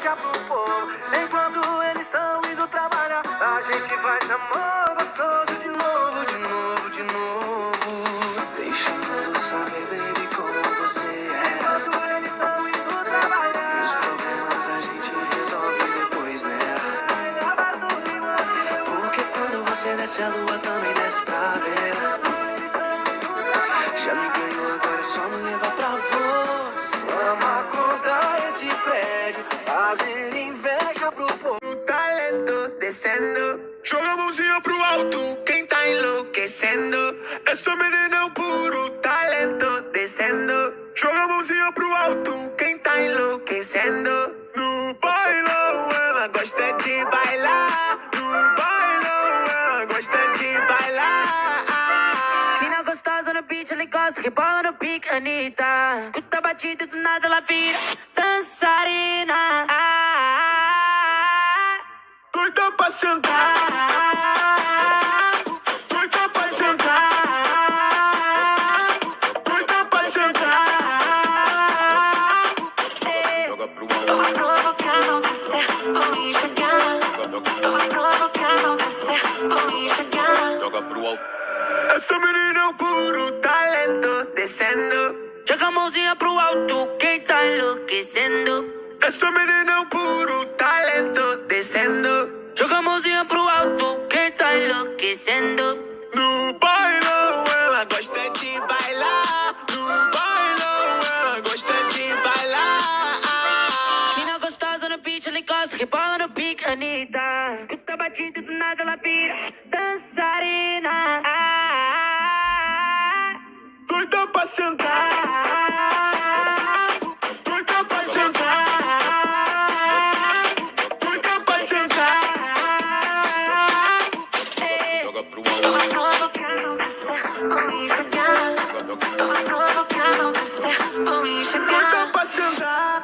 inveja pro povo. Enquanto eles estão indo trabalhar, a gente faz amor gostoso de novo, de novo, de novo. Deixa o mundo saber, baby, como você é. Enquanto eles estão indo trabalhar, E os problemas a gente resolve depois, né? Porque quando você desce a lua também desce pra ver. Já me ganhou, agora é só me levar pra você. vamos contra esse prédio, fazer inveja pro povo. O talento descendo, joga a mãozinha pro alto, quem tá enlouquecendo. Essa menina é um puro talento descendo, joga a mãozinha pro alto, quem tá enlouquecendo. No bailão ela gosta de bailar, no bailão ela gosta de bailar. Mina gostosa no beat, ela encosta, rebola no pique, Anitta. Escuta a batida e do nada ela vira dançarina. Doida pra sentar, doida pra sentar, doida pra sentar. Joga pro Eu vou provocar você, vou enxergar. Eu vou provocar você, vou enxergar. joga pro alto. Essa menina é um puro talento descendo, Joga a mãozinha pro alto, quem tá enlouquecendo. essa menina é um puro talento descendo. Joga a mãozinha pro alto, quem tá enlouquecendo. No bailão ela gosta de bailar, no bailão ela gosta de bailar. Mina gostosa no beat, ela encosta, rebola no pique, Anitta. Escuta a batida e do nada ela vira dançarina. Doida pra sentar, doida pra sentar, doida pra sentar. Joga pro Eu vou alto. provocar você, vou enxergar. Eu vou provocar você, vou enxergar. Doida pra sentar.